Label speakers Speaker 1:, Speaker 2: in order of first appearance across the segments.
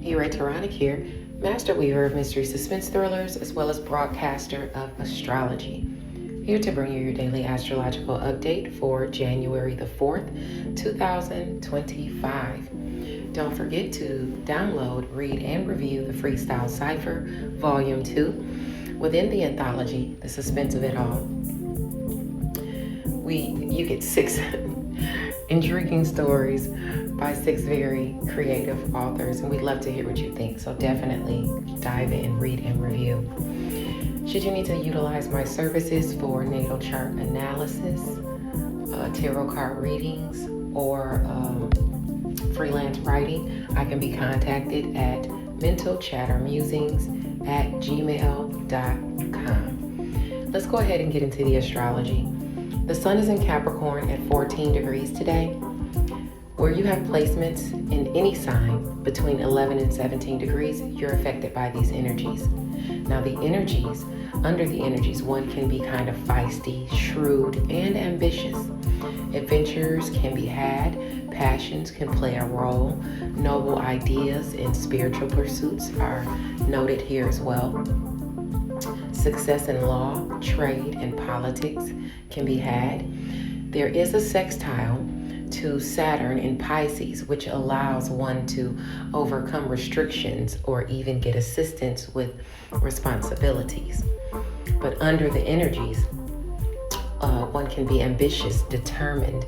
Speaker 1: Ironic here, master weaver of mystery suspense thrillers, as well as broadcaster of Astrology. Here to bring you your daily astrological update for January the 4th, 2025. Don't forget to download, read, and review the Freestyle Cypher, Volume 2. Within the anthology, The Suspense of It All, you get 6 intriguing stories by 6 very creative authors, and we'd love to hear what you think. So definitely dive in, read, and review. Should you need to utilize my services for natal chart analysis, tarot card readings, or freelance writing, I can be contacted at mentalchattermusings@gmail.com. Let's go ahead and get into the astrology. The sun is in Capricorn at 14 degrees today. Where you have placements in any sign between 11 and 17 degrees, you're affected by these energies. Now under the energies, one can be kind of feisty, shrewd, and ambitious. Adventures can be had, passions can play a role, noble ideas and spiritual pursuits are noted here as well. Success in law, trade, and politics can be had. There is a sextile to Saturn in Pisces, which allows one to overcome restrictions or even get assistance with responsibilities. But under the energies, one can be ambitious, determined,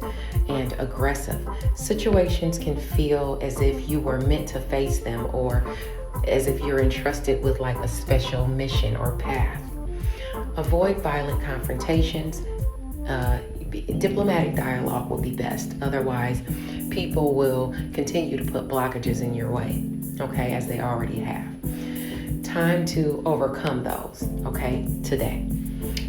Speaker 1: and aggressive. Situations can feel as if you were meant to face them, or as if you're entrusted with like a special mission or path. Avoid violent confrontations. Diplomatic dialogue will be best. Otherwise, people will continue to put blockages in your way, okay, as they already have. Time to overcome those, okay, today.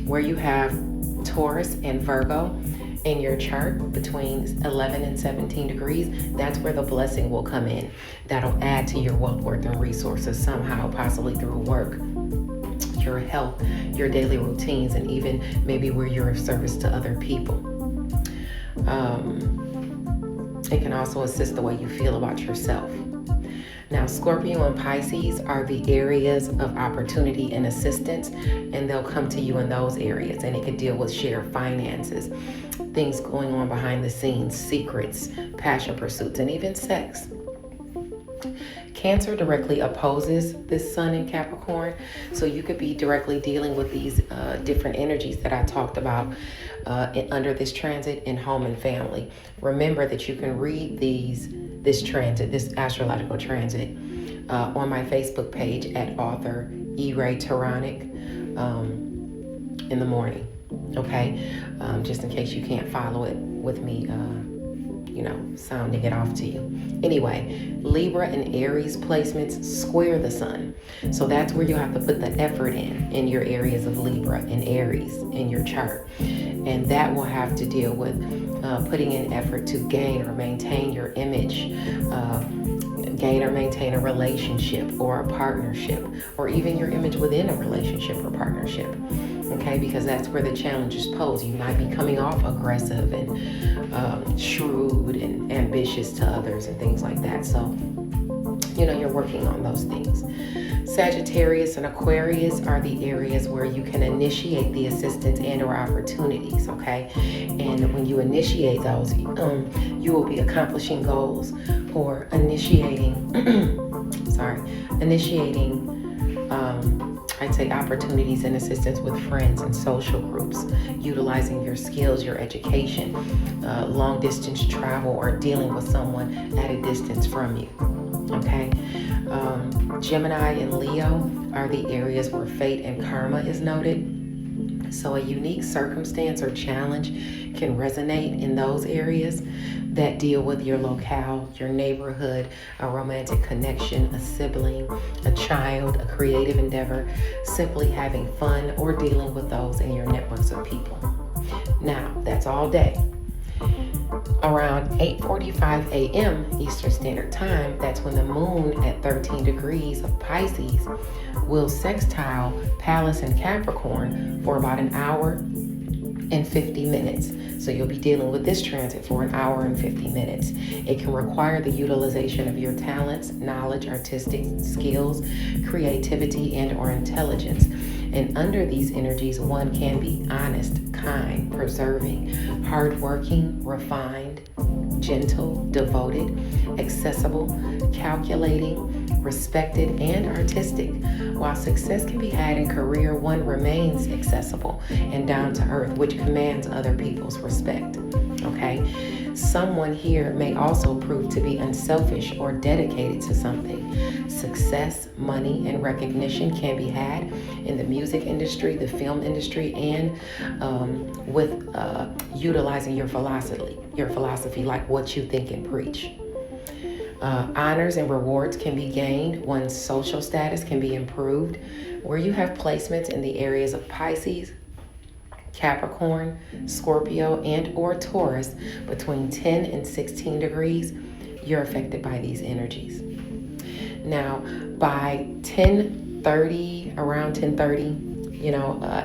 Speaker 1: Where you have Taurus and Virgo in your chart between 11 and 17 degrees, that's where the blessing will come in. That'll add to your wealth, worth, and resources somehow, possibly through work, your health, your daily routines, and even maybe where you're of service to other people. It can also assist the way you feel about yourself. Now, Scorpio and Pisces are the areas of opportunity and assistance, and they'll come to you in those areas, and it could deal with shared finances, things going on behind the scenes, secrets, passion pursuits, and even sex. Cancer directly opposes this sun in Capricorn, so you could be directly dealing with these different energies that I talked about under this transit in home and family. Remember that you can read this astrological transit, on my Facebook page at author Ironic in the morning, okay? Just in case you can't follow it with me, sounding it off to you. Anyway, Libra and Aries placements square the sun. So that's where you have to put the effort in your areas of Libra and Aries in your chart. And that will have to deal with putting in effort to gain or maintain your image, gain or maintain a relationship or a partnership, or even your image within a relationship or partnership. Okay, because that's where the challenges pose. You might be coming off aggressive and shrewd and ambitious to others and things like that. So, you're working on those things. Sagittarius and Aquarius are the areas where you can initiate the assistance and or opportunities, okay? And when you initiate those, you will be accomplishing goals or initiating, I'd say opportunities and assistance with friends and social groups, utilizing your skills, your education, long distance travel, or dealing with someone at a distance from you, okay? Gemini and Leo are the areas where fate and karma is noted. So a unique circumstance or challenge can resonate in those areas that deal with your locale, your neighborhood, a romantic connection, a sibling, a child, a creative endeavor, simply having fun, or dealing with those in your networks of people. Now, that's all day. Around 8:45 a.m. Eastern Standard Time, that's when the moon at 13 degrees of Pisces will sextile Pallas and Capricorn for about an hour and 50 minutes. So you'll be dealing with this transit for an hour and 50 minutes. It can require the utilization of your talents, knowledge, artistic skills, creativity, and or intelligence. And under these energies, one can be honest, kind, preserving, hardworking, refined, gentle, devoted, accessible, calculating, respected, and artistic. While success can be had in career, one remains accessible and down to earth, which commands other people's respect. Okay? Someone here may also prove to be unselfish or dedicated to something. Success, money, and recognition can be had in the music industry, the film industry, and with utilizing your philosophy, like what you think and preach. Honors and rewards can be gained. One's social status can be improved. Where you have placements in the areas of Pisces, Capricorn, Scorpio, and or Taurus between 10 and 16 degrees, you're affected by these energies. Now, by around 10:30,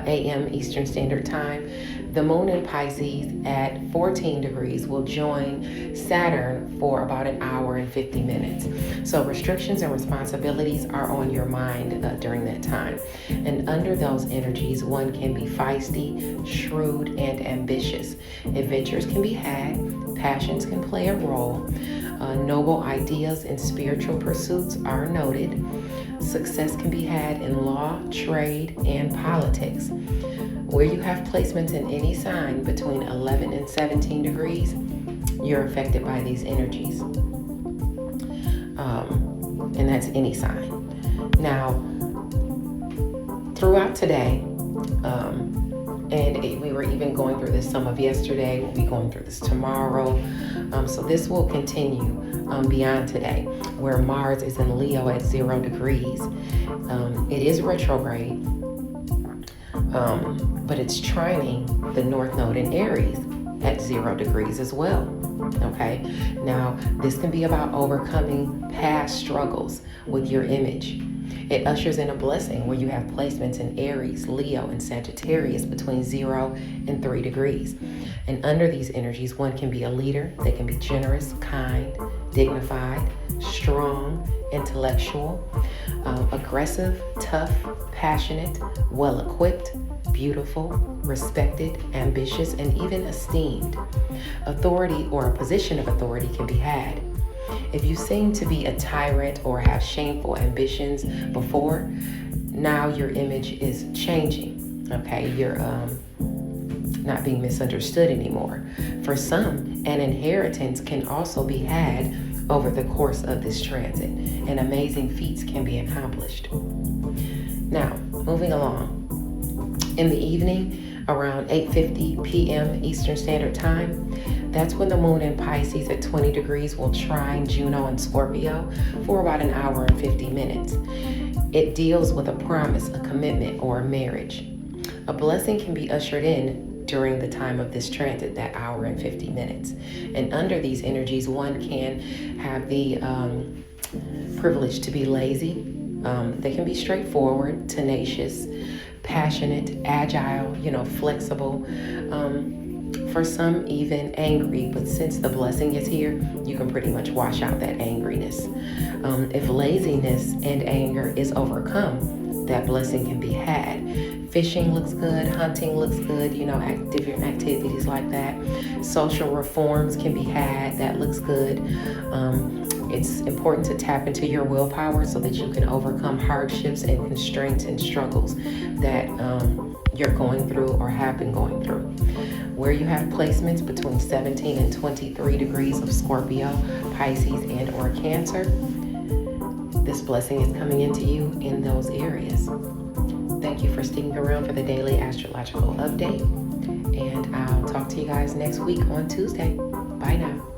Speaker 1: a.m. Eastern Standard Time, the moon in Pisces at 14 degrees will join Saturn for about an hour and 50 minutes. So restrictions and responsibilities are on your mind during that time. And under those energies, one can be feisty, shrewd, and ambitious. Adventures can be had. Passions can play a role. Noble ideas and spiritual pursuits are noted. Success can be had in law, trade, and politics. Where you have placements in any sign between 11 and 17 degrees, you're affected by these energies. And that's any sign. Now, throughout today, we were even going through this some of yesterday, we'll be going through this tomorrow. So this will continue beyond today, where Mars is in Leo at 0 degrees. It is retrograde. But it's trining the North Node in Aries at 0 degrees as well. Okay, now this can be about overcoming past struggles with your image. It ushers in a blessing where you have placements in Aries, Leo, and Sagittarius between 0 and 3 degrees. And under these energies, one can be a leader. They can be generous, kind, dignified, strong, intellectual, aggressive, tough, passionate, well-equipped, beautiful, respected, ambitious, and even esteemed. Authority or a position of authority can be had. If you seem to be a tyrant or have shameful ambitions before, now your image is changing. Okay, you're not being misunderstood anymore. For some, an inheritance can also be had over the course of this transit, and amazing feats can be accomplished. Now, moving along. In the evening, around 8:50 p.m. Eastern Standard Time, that's when the moon in Pisces at 20 degrees will trine Juno and Scorpio for about an hour and 50 minutes. It deals with a promise, a commitment, or a marriage. A blessing can be ushered in during the time of this transit, that hour and 50 minutes. And under these energies, one can have the privilege to be lazy. They can be straightforward, tenacious, passionate, agile, flexible. For some, even angry, but since the blessing is here, you can pretty much wash out that angriness. If laziness and anger is overcome, that blessing can be had. Fishing looks good, hunting looks good, different activities like that. Social reforms can be had, that looks good. It's important to tap into your willpower so that you can overcome hardships and constraints and struggles that you're going through or have been going through. Where you have placements between 17 and 23 degrees of Scorpio, Pisces, and or Cancer, this blessing is coming into you in those areas. Thank you for sticking around for the daily astrological update, and I'll talk to you guys next week on Tuesday. Bye now.